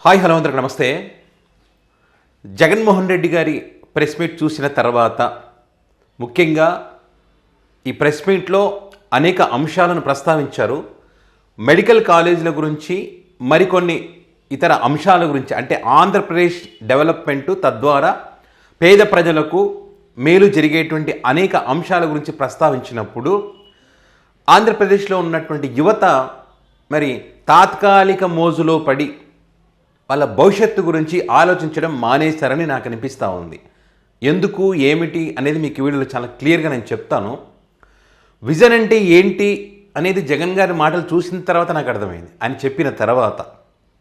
Hi hello అందరికి నమస్తే. జగన్మోహన్ రెడ్డి గారి ప్రెస్ మీట్ చూసిన తర్వాత ముఖ్యంగా ఈ ప్రెస్ మీట్లో అనేక అంశాలను ప్రస్తావించారు. మెడికల్ కాలేజీల గురించి, మరికొన్ని ఇతర అంశాల గురించి, అంటే ఆంధ్రప్రదేశ్ డెవలప్మెంటు, తద్వారా పేద ప్రజలకు మేలు జరిగేటువంటి అనేక అంశాల గురించి ప్రస్తావించినప్పుడు ఆంధ్రప్రదేశ్లో ఉన్నటువంటి యువత మరి తాత్కాలిక మోజులో పడి వాళ్ళ భవిష్యత్తు గురించి ఆలోచించడం మానేశారని నాకు అనిపిస్తూ ఉంది. ఎందుకు, ఏమిటి అనేది మీకు వీడియోలో చాలా క్లియర్గా నేను చెప్తాను. విజన్ అంటే ఏంటి అనేది జగన్ గారి మాటలు చూసిన తర్వాత నాకు అర్థమైంది. ఆయన చెప్పిన తర్వాత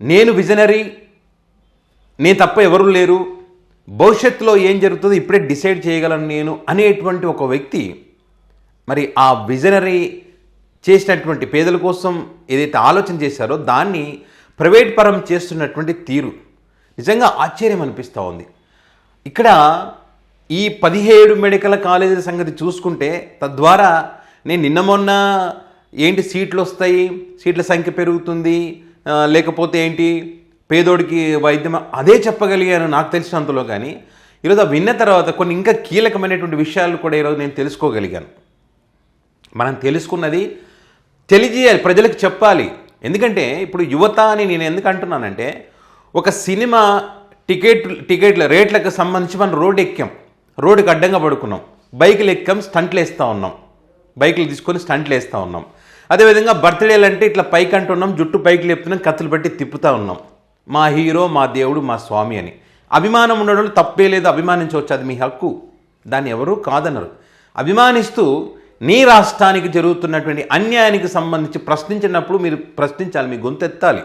నేను విజనరీ, నేను తప్ప ఎవరు లేరు, భవిష్యత్తులో ఏం జరుగుతుందో ఇప్పుడే డిసైడ్ చేయగలను నేను అనేటువంటి ఒక వ్యక్తి మరి ఆ విజనరీ చేసినటువంటి పేదల కోసం ఏదైతే ఆలోచన చేశారో దాన్ని ప్రైవేట్ పరం చేస్తున్నటువంటి తీరు నిజంగా ఆశ్చర్యం అనిపిస్తూ ఉంది. ఇక్కడ ఈ 17 మెడికల్ కాలేజీల సంగతి చూసుకుంటే, తద్వారా నేను నిన్న మొన్న ఏంటి సీట్లు వస్తాయి, సీట్ల సంఖ్య పెరుగుతుంది, లేకపోతే ఏంటి పేదోడికి వైద్యం, అదే చెప్పగలిగాను నాకు తెలిసినంతలో. కానీ ఈరోజు విన్న తర్వాత కొన్ని ఇంకా కీలకమైనటువంటి విషయాలు కూడా ఈరోజు నేను తెలుసుకోగలిగాను. మనం తెలుసుకున్నది తెలియజేయాలి, ప్రజలకు చెప్పాలి. ఎందుకంటే ఇప్పుడు యువత అని నేను ఎందుకు అంటున్నానంటే, ఒక సినిమా టికెట్ల రేట్లకు సంబంధించి మనం రోడ్డు ఎక్కాం, రోడ్డుకి అడ్డంగా పడుకున్నాం, బైకులు ఎక్కాం, స్టంట్లు వేస్తూ ఉన్నాం, బైకులు తీసుకొని స్టంట్లు వేస్తూ ఉన్నాం. అదేవిధంగా బర్త్డేలు అంటే ఇట్లా పైకి అంటున్నాం, జుట్టు పైకి లేపుతున్నాం, కత్తులు పెట్టి తిప్పుతూ ఉన్నాం, మా హీరో, మా దేవుడు, మా స్వామి అని. అభిమానం ఉండడం తప్పే లేదు, అభిమానించవచ్చు, అది మీ హక్కు, దాన్ని ఎవరూ కాదన్నారు. అభిమానిస్తూ నీ రాష్ట్రానికి జరుగుతున్నటువంటి అన్యాయానికి సంబంధించి ప్రశ్నించినప్పుడు మీరు ప్రశ్నించాలి, మీ గొంతెత్తాలి.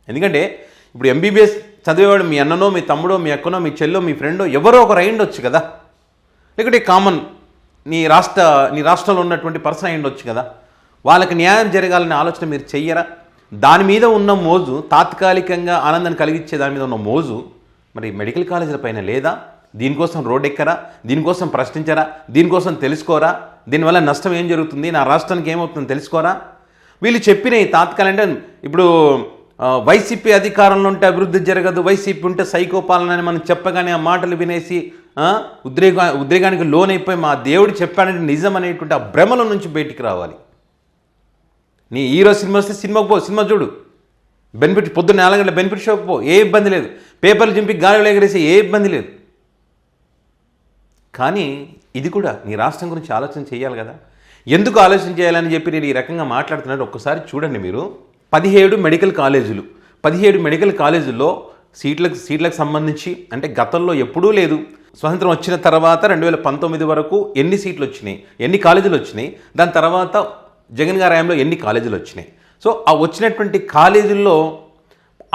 ఎందుకంటే ఇప్పుడు ఎంబీబీఎస్ చదివేవాడు మీ అన్ననో, మీ తమ్ముడో, మీ అక్కనో, మీ చెల్లో, మీ ఫ్రెండో ఎవరో ఒకరు అయ్యుండొచ్చు కదా, లేకుంటే కామన్ నీ రాష్ట్రంలో ఉన్నటువంటి పర్సన్ అయ్యుండొచ్చు కదా. వాళ్ళకి న్యాయం జరగాలనే ఆలోచన మీరు చెయ్యరా? దాని మీద ఉన్న మోజు, తాత్కాలికంగా ఆనందాన్ని కలిగించే దాని మీద ఉన్న మోజు మరి మెడికల్ కాలేజీల పైన లేదా? దీనికోసం రోడ్ ఎక్కరా? దీనికోసం ప్రశ్నించరా? దీనికోసం తెలుసుకోరా? దీనివల్ల నష్టం ఏం జరుగుతుంది, నా రాష్ట్రానికి ఏమవుతుందో తెలుసుకోరా? వీళ్ళు చెప్పిన ఈ తాత్కాలిక, ఇప్పుడు వైసీపీ అధికారంలో ఉంటే అభివృద్ధి జరగదు, వైసీపీ ఉంటే సైకోపాలన అని మనం చెప్పగానే ఆ మాటలు వినేసి ఉద్రేగానికి లోనైపోయి మా దేవుడు చెప్పాడంటే నిజం అనేటువంటి ఆ భ్రమల నుంచి బయటికి రావాలి. నీ హీరో సినిమా వస్తే సినిమాకు పో, సినిమా చూడు, బెనిఫిట్ పొద్దున్న 4 గంటల బెనిఫిట్ షోకి పో, ఏ ఇబ్బంది లేదు. పేపర్లు చింపి గాలిలో ఎగరేసి ఏ ఇబ్బంది లేదు. కానీ ఇది కూడా నీ రాష్ట్రం గురించి ఆలోచన చేయాలి కదా. ఎందుకు ఆలోచన చేయాలని చెప్పి నేను ఈ రకంగా మాట్లాడుతున్నాడు ఒక్కసారి చూడండి మీరు. 17 మెడికల్ కాలేజీలు, 17 మెడికల్ కాలేజీల్లో సీట్లకు సంబంధించి అంటే గతంలో ఎప్పుడూ లేదు. స్వతంత్రం వచ్చిన తర్వాత 2019 వరకు ఎన్ని సీట్లు వచ్చినాయి, ఎన్ని కాలేజీలు వచ్చినాయి, దాని తర్వాత జగన్ గారి హయాంలో ఎన్ని కాలేజీలు వచ్చినాయి. సో ఆ వచ్చినటువంటి కాలేజీల్లో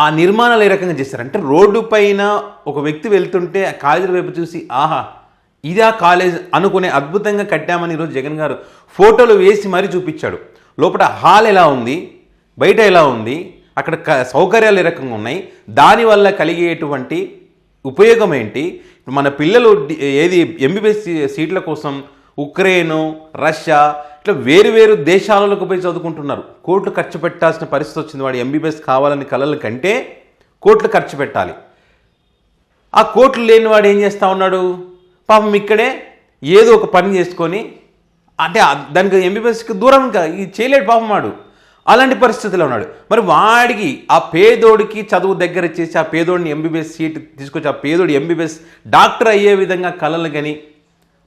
ఆ నిర్మాణాలు ఏ రకంగా చేశారంటే, రోడ్డు పైన ఒక వ్యక్తి వెళ్తుంటే ఆ కాలేజీల వైపు చూసి ఆహా ఇదా కాలేజ్ అనుకునే అద్భుతంగా కట్టామని ఈరోజు జగన్ గారు ఫోటోలు వేసి మరీ చూపించాడు. లోపల హాల్ ఎలా ఉంది, బయట ఎలా ఉంది, అక్కడ సౌకర్యాలు ఏ రకంగా ఉన్నాయి, దానివల్ల కలిగేటువంటి ఉపయోగం ఏంటి. మన పిల్లలు ఏది ఎంబీబీఎస్ సీట్ల కోసం ఉక్రెయిన్, రష్యా ఇట్లా వేరు దేశాలకు పోయి చదువుకుంటున్నారు. కోట్లు ఖర్చు పెట్టాల్సిన పరిస్థితి వచ్చింది. వాడు ఎంబీబీఎస్ కావాలని కలల కంటే కోట్లు ఖర్చు పెట్టాలి. ఆ కోట్లు లేని వాడు ఏం చేస్తూ ఉన్నాడు, పాపం ఇక్కడే ఏదో ఒక పని చేసుకొని, అంటే దానికి ఎంబీబీఎస్కి దూరంగా చేయలేడు పాపం వాడు. అలాంటి పరిస్థితిలో ఉన్నాడు. మరి వాడికి ఆ పేదోడికి చదువు దగ్గర చేసి ఆ పేదోడిని ఎంబీబీఎస్ సీట్ తీసుకొచ్చి ఆ పేదోడి ఎంబీబీఎస్ డాక్టర్ అయ్యే విధంగా కలలు కానీ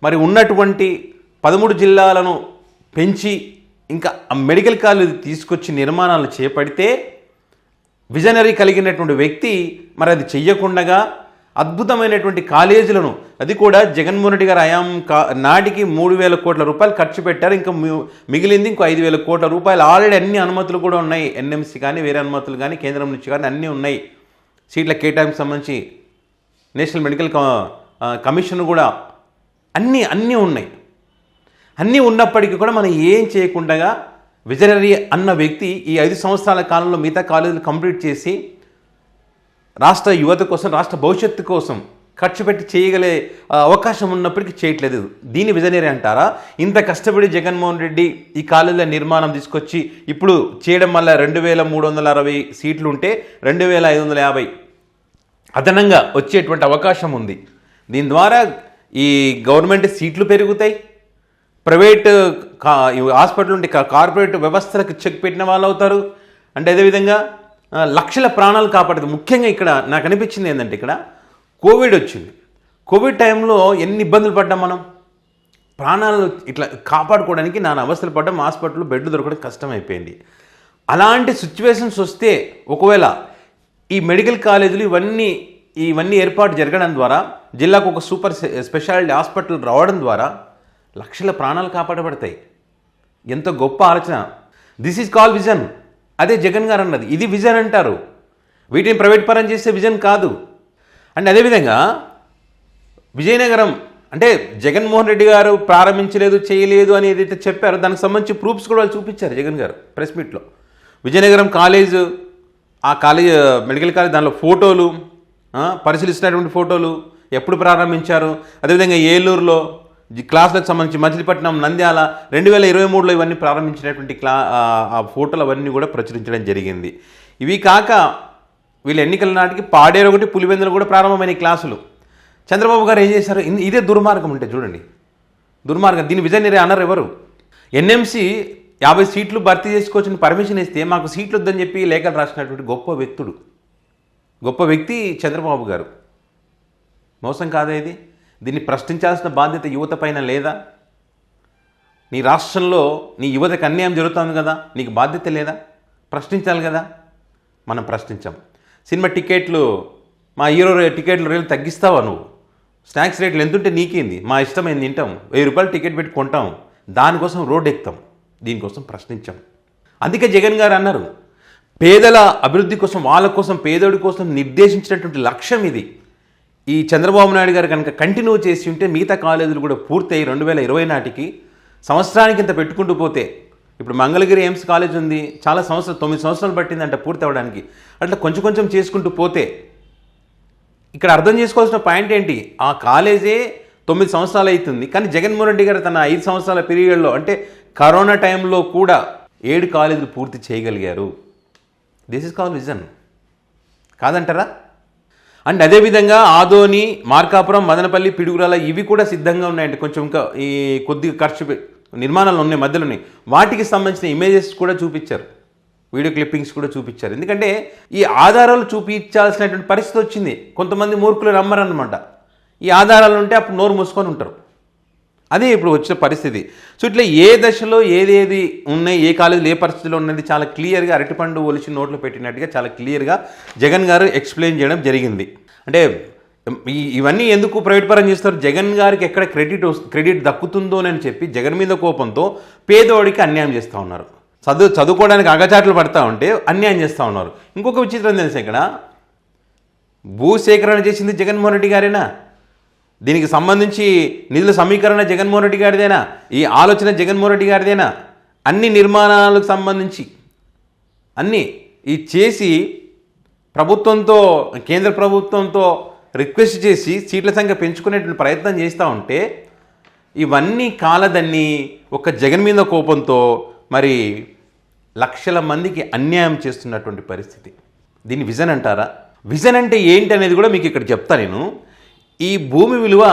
మరి ఉన్నటువంటి 13 జిల్లాలను పెంచి ఇంకా మెడికల్ కాలేజ్ తీసుకొచ్చి నిర్మాణాలు చేపడితే విజనరీ కలిగినటువంటి వ్యక్తి మరి అది చెయ్యకుండా అద్భుతమైనటువంటి కాలేజీలను, అది కూడా జగన్మోహన్ రెడ్డి గారు హయాం నాటికి 3,000 కోట్ల రూపాయలు ఖర్చు పెట్టారు. ఇంకా మిగిలింది ఇంకో 5,000 కోట్ల రూపాయలు. ఆల్రెడీ అన్ని అనుమతులు కూడా ఉన్నాయి, ఎన్ఎంసీ కానీ వేరే అనుమతులు కానీ కేంద్రం నుంచి కానీ అన్నీ ఉన్నాయి. సీట్ల కేటాయింపుకి సంబంధించి నేషనల్ మెడికల్ కమిషన్ కూడా అన్నీ ఉన్నాయి. అన్నీ ఉన్నప్పటికీ కూడా మనం ఏం చేయకుండా విజనరీ అన్న వ్యక్తి ఈ 5 సంవత్సరాల కాలంలో మిగతా కాలేజీలు కంప్లీట్ చేసి రాష్ట్ర యువత కోసం, రాష్ట్ర భవిష్యత్తు కోసం ఖర్చు పెట్టి చేయగలే అవకాశం ఉన్నప్పటికీ చేయట్లేదు. దీని విజనరీ అంటారా? ఇంత కష్టపడి జగన్మోహన్ రెడ్డి ఈ కాలేజీల నిర్మాణం తీసుకొచ్చి ఇప్పుడు చేయడం వల్ల 2360 సీట్లు ఉంటే 2550 అదనంగా వచ్చేటువంటి అవకాశం ఉంది. దీని ద్వారా ఈ గవర్నమెంట్ సీట్లు పెరుగుతాయి, ప్రైవేట్ హాస్పిటల్ నుండి కార్పొరేట్ వ్యవస్థలకు చెక్ పెట్టిన వాళ్ళు అవుతారు. అంటే అదేవిధంగా లక్షల ప్రాణాలు కాపాడుతుంది. ముఖ్యంగా ఇక్కడ నాకు అనిపించింది ఏంటంటే, ఇక్కడ కోవిడ్ వచ్చింది. కోవిడ్ టైంలో ఎన్ని ఇబ్బందులు పడ్డాం మనం, ప్రాణాలు ఇట్లా కాపాడుకోవడానికి నాన్న అవస్థలు పడ్డాం. హాస్పిటల్లో బెడ్లు దొరకడం కష్టమైపోయింది. అలాంటి సిచ్యువేషన్స్ వస్తే ఒకవేళ ఈ మెడికల్ కాలేజీలు ఇవన్నీ ఏర్పాటు జరగడం ద్వారా, జిల్లాకు ఒక సూపర్ స్పెషాలిటీ హాస్పిటల్ రావడం ద్వారా లక్షల ప్రాణాలు కాపాడబడతాయి. ఎంత గొప్ప ఆలోచన. This is call vision. అదే జగన్ గారు అన్నది. ఇది విజన్ అంటారు. వీటిని ప్రైవేట్ పరం చేసే విజన్ కాదు. అండ్ అదేవిధంగా విజయనగరం అంటే జగన్మోహన్ రెడ్డి గారు ప్రారంభించలేదు, చేయలేదు అని ఏదైతే చెప్పారో దానికి సంబంధించి ప్రూఫ్స్ కూడా వాళ్ళు చూపించారు జగన్ గారు ప్రెస్ మీట్లో. విజయనగరం కాలేజ్, ఆ కాలేజ్ మెడికల్ కాలేజ్, దానిలో ఫోటోలు, పరిశీలిస్తున్నటువంటి ఫోటోలు, ఎప్పుడు ప్రారంభించారు, అదేవిధంగా ఏలూరులో క్లాసులకు సంబంధించి మచిలీపట్నం, నంద్యాల 2023లో ఇవన్నీ ప్రారంభించినటువంటి ఆ ఫోటోలు అవన్నీ కూడా ప్రచురించడం జరిగింది. ఇవి కాక వీళ్ళు ఎన్నికల నాటికి పాడేరు ఒకటి, పులివెందులు కూడా ప్రారంభమైన క్లాసులు. చంద్రబాబు గారు ఏం చేశారు? ఇదే దుర్మార్గం ఉంటే చూడండి, దుర్మార్గం. దీని విజయనిరే అన్నారు ఎవరు? ఎన్ఎంసీ 50 సీట్లు భర్తీ చేసుకోవచ్చని పర్మిషన్ ఇస్తే మాకు సీట్లు వద్దని చెప్పి లేఖలు రాసినటువంటి గొప్ప వ్యక్తి చంద్రబాబు గారు. మోసం కాదా ఇది? దీన్ని ప్రశ్నించాల్సిన బాధ్యత యువత పైన లేదా? నీ రాష్ట్రంలో నీ యువతకు అన్యాయం జరుగుతుంది కదా, నీకు బాధ్యత లేదా? ప్రశ్నించాలి కదా. మనం ప్రశ్నించాం. సినిమా టికెట్లు, మా హీరో టికెట్లు రేట్లు తగ్గిస్తావా నువ్వు? స్నాక్స్ రేట్లు ఎంతుంటే నీకేంది, మా ఇష్టమైంది తింటాం, 1000 రూపాయలు టికెట్ పెట్టి కొంటాం, దానికోసం రోడ్డు ఎక్కుతాం. దీనికోసం ప్రశ్నించాం. అందుకే జగన్ గారు అన్నారు, పేదల అభివృద్ధి కోసం, వాళ్ళ కోసం, పేదోడి కోసం నిర్దేశించినటువంటి లక్ష్యం ఇది. ఈ చంద్రబాబు నాయుడు గారు కనుక కంటిన్యూ చేసి ఉంటే మిగతా కాలేజీలు కూడా పూర్తయి 2020 నాటికి సంవత్సరానికి ఇంత పెట్టుకుంటూ పోతే, ఇప్పుడు మంగళగిరి ఎయిమ్స్ కాలేజ్ ఉంది, చాలా 9 సంవత్సరాలు పట్టిందంట పూర్తి అవ్వడానికి. అట్లా కొంచెం చేసుకుంటూ పోతే, ఇక్కడ అర్థం చేసుకోవాల్సిన పాయింట్ ఏంటి, ఆ కాలేజే 9 సంవత్సరాలు అవుతుంది, కానీ జగన్మోహన్ రెడ్డి గారు తన 5 సంవత్సరాల పీరియడ్లో, అంటే కరోనా టైంలో కూడా 7 కాలేజీలు పూర్తి చేయగలిగారు. దిస్ ఇస్ కాల్ విజన్ కాదంటారా? అండ్ అదేవిధంగా ఆదోని, మార్కాపురం, మదనపల్లి, పిడుగురాల ఇవి కూడా సిద్ధంగా ఉన్నాయండి. కొంచెం ఇంకా ఈ కొద్దిగా ఖర్చు నిర్మాణాలు ఉన్నాయి మధ్యలోనే. వాటికి సంబంధించిన ఇమేజెస్ కూడా చూపించారు, వీడియో క్లిప్పింగ్స్ కూడా చూపించారు. ఎందుకంటే ఈ ఆధారాలు చూపించాల్సినటువంటి పరిస్థితి వచ్చింది. కొంతమంది మూర్ఖులు నమ్మరన్నమాట. ఈ ఆధారాలు ఉంటే అప్పుడు నోరు మూసుకొని ఉంటారు. అదే ఇప్పుడు వచ్చిన పరిస్థితి. సో ఇట్లా ఏ దశలో ఏదేది ఉన్నాయి, ఏ కాలేజీలో ఏ పరిస్థితిలో ఉన్నది చాలా క్లియర్గా అరటిపండు ఒలిచి నోట్లో పెట్టినట్టుగా చాలా క్లియర్గా జగన్ గారు ఎక్స్ప్లెయిన్ చేయడం జరిగింది. అంటే ఇవన్నీ ఎందుకు ప్రైవేట్ పరం చేస్తారు? జగన్ గారికి ఎక్కడ క్రెడిట్ దక్కుతుందోనని చెప్పి జగన్ మీద కోపంతో పేదోడికి అన్యాయం చేస్తూ ఉన్నారు. చదువుకోవడానికి అగచాట్లు పడతా ఉంటే అన్యాయం చేస్తూ ఉన్నారు. ఇంకొక విచిత్రం తెలుసు, ఇక్కడ భూసేకరణ చేసింది జగన్మోహన్ రెడ్డి గారేనా? దీనికి సంబంధించి నిధుల సమీకరణ జగన్మోహన్ రెడ్డి గారిదేనా? ఈ ఆలోచన జగన్మోహన్ రెడ్డి గారిదేనా? అన్ని నిర్మాణాలకు సంబంధించి అన్నీ ఈ చేసి ప్రభుత్వంతో, కేంద్ర ప్రభుత్వంతో రిక్వెస్ట్ చేసి సీట్ల సంఖ్య పెంచుకునేటువంటి ప్రయత్నం చేస్తూ ఉంటే ఇవన్నీ కాలదన్ని ఒక జగన్ మీద కోపంతో మరి లక్షల మందికి అన్యాయం చేస్తున్నటువంటి పరిస్థితి. దీన్ని విజన్ అంటారా? విజన్ అంటే ఏంటి అనేది కూడా మీకు ఇక్కడ చెప్తా నేను. ఈ భూమి విలువ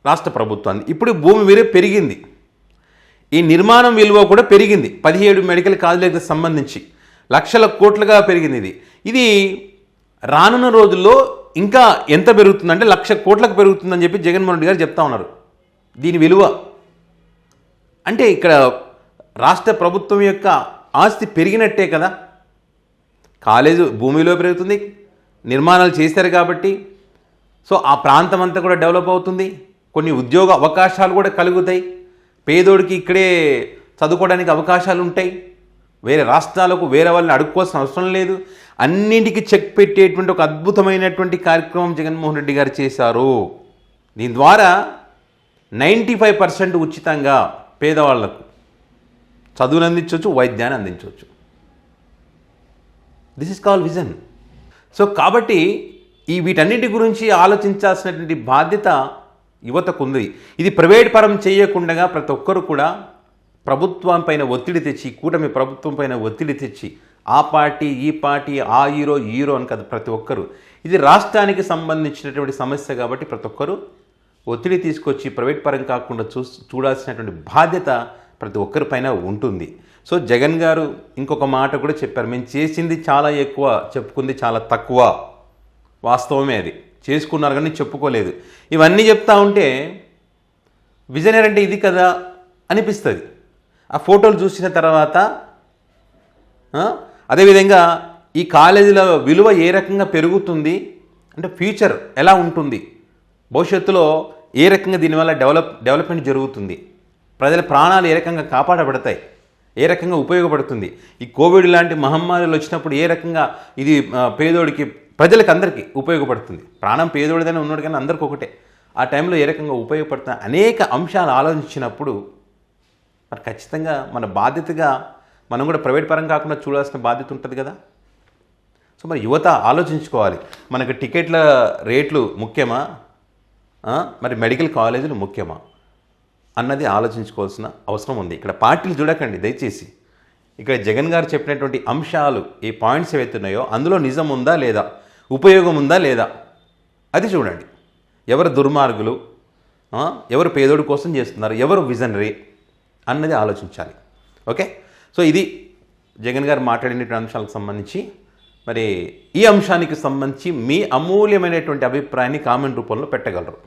రాష్ట్ర ప్రభుత్వాన్ని, ఇప్పుడు భూమి విలువ పెరిగింది, ఈ నిర్మాణం విలువ కూడా పెరిగింది. 17 మెడికల్ కాలేజీలకు సంబంధించి లక్షల కోట్లుగా పెరిగింది. ఇది రానున్న రోజుల్లో ఇంకా ఎంత పెరుగుతుందంటే 1,00,000 కోట్లకు పెరుగుతుందని చెప్పి జగన్మోహన్ రెడ్డి గారు చెప్తా ఉన్నారు. దీని విలువ అంటే ఇక్కడ రాష్ట్ర ప్రభుత్వం యొక్క ఆస్తి పెరిగినట్టే కదా. కాలేజీ భూమి విలువ పెరుగుతుంది, నిర్మాణాలు చేశారు కాబట్టి. సో ఆ ప్రాంతం అంతా కూడా డెవలప్ అవుతుంది, కొన్ని ఉద్యోగ అవకాశాలు కూడా కలుగుతాయి, పేదోడికి ఇక్కడే చదువుకోవడానికి అవకాశాలు ఉంటాయి, వేరే రాష్ట్రాలకు వేరే వాళ్ళని అడుక్కోవాల్సిన అవసరం లేదు. అన్నింటికి చెక్ పెట్టేటువంటి ఒక అద్భుతమైనటువంటి కార్యక్రమం జగన్మోహన్ రెడ్డి గారు చేశారు. దీని ద్వారా 95% ఉచితంగా పేదవాళ్లకు చదువును అందించవచ్చు, వైద్యాన్ని అందించవచ్చు. This is call vision. So కాబట్టి వీటన్నిటి గురించి ఆలోచించాల్సినటువంటి బాధ్యత యువతకు ఉంది. ఇది ప్రైవేట్ పరం చేయకుండా ప్రతి ఒక్కరు కూడా ప్రభుత్వం పైన ఒత్తిడి తెచ్చి, కూటమి ప్రభుత్వం పైన ఒత్తిడి తెచ్చి ఆ పార్టీ ఈ పార్టీ ఆ హీరో ఈ హీరో అని కదా ప్రతి ఒక్కరు. ఇది రాష్ట్రానికి సంబంధించినటువంటి సమస్య కాబట్టి ప్రతి ఒక్కరు ఒత్తిడి తీసుకొచ్చి ప్రైవేట్ పరం కాకుండా చూడాల్సినటువంటి బాధ్యత ప్రతి ఒక్కరి పైన ఉంటుంది. సో జగన్ గారు ఇంకొక మాట కూడా చెప్పారు, మేము చేసింది చాలా ఎక్కువ, చెప్పుకుంది చాలా తక్కువ. వాస్తవమే, అది చేసుకున్నారు కానీ చెప్పుకోలేదు. ఇవన్నీ చెప్తా ఉంటే విజనరీ అంటే ఇది కదా అనిపిస్తుంది ఆ ఫోటోలు చూసిన తర్వాత. అదేవిధంగా ఈ కాలేజీల విలువ ఏ రకంగా పెరుగుతుంది అంటే ఫ్యూచర్ ఎలా ఉంటుంది, భవిష్యత్తులో ఏ రకంగా దీనివల్ల డెవలప్మెంట్ జరుగుతుంది, ప్రజల ప్రాణాలు ఏ రకంగా కాపాడబడతాయి, ఏ రకంగా ఉపయోగపడుతుంది, ఈ కోవిడ్ లాంటి మహమ్మారులు వచ్చినప్పుడు ఏ రకంగా ఇది పేదోడికి ప్రజలకు అందరికీ ఉపయోగపడుతుంది. ప్రాణం పేదోడిదైనా ఉన్నోడు కానీ అందరికీ ఒకటే. ఆ టైంలో ఏ రకంగా ఉపయోగపడుతుంది అనేక అంశాలు ఆలోచించినప్పుడు మరి ఖచ్చితంగా మన బాధ్యతగా మనం కూడా ప్రైవేట్ పరం కాకుండా చూడాల్సిన బాధ్యత ఉంటుంది కదా. సో మరి యువత ఆలోచించుకోవాలి, మనకు టికెట్ల రేట్లు ముఖ్యమా, మరి మెడికల్ కాలేజీలు ముఖ్యమా అన్నది ఆలోచించుకోవాల్సిన అవసరం ఉంది. ఇక్కడ పార్టీలు చూడకండి దయచేసి. ఇక్కడ జగన్ గారు చెప్పినటువంటి అంశాలు ఈ పాయింట్స్ ఏవైతున్నాయో అందులో నిజం ఉందా లేదా, ఉపయోగం ఉందా లేదా అది చూడండి. ఎవరు దుర్మార్గులు, ఎవరు పేదోడి కోసం చేస్తున్నారు, ఎవరు విజనరీ అన్నది ఆలోచించాలి. ఓకే, సో ఇది జగన్ గారు మాట్లాడినటువంటి అంశాలకు సంబంధించి. మరి ఈ అంశానికి సంబంధించి మీ అమూల్యమైనటువంటి అభిప్రాయాన్ని కామెంట్ రూపంలో పెట్టగలరు.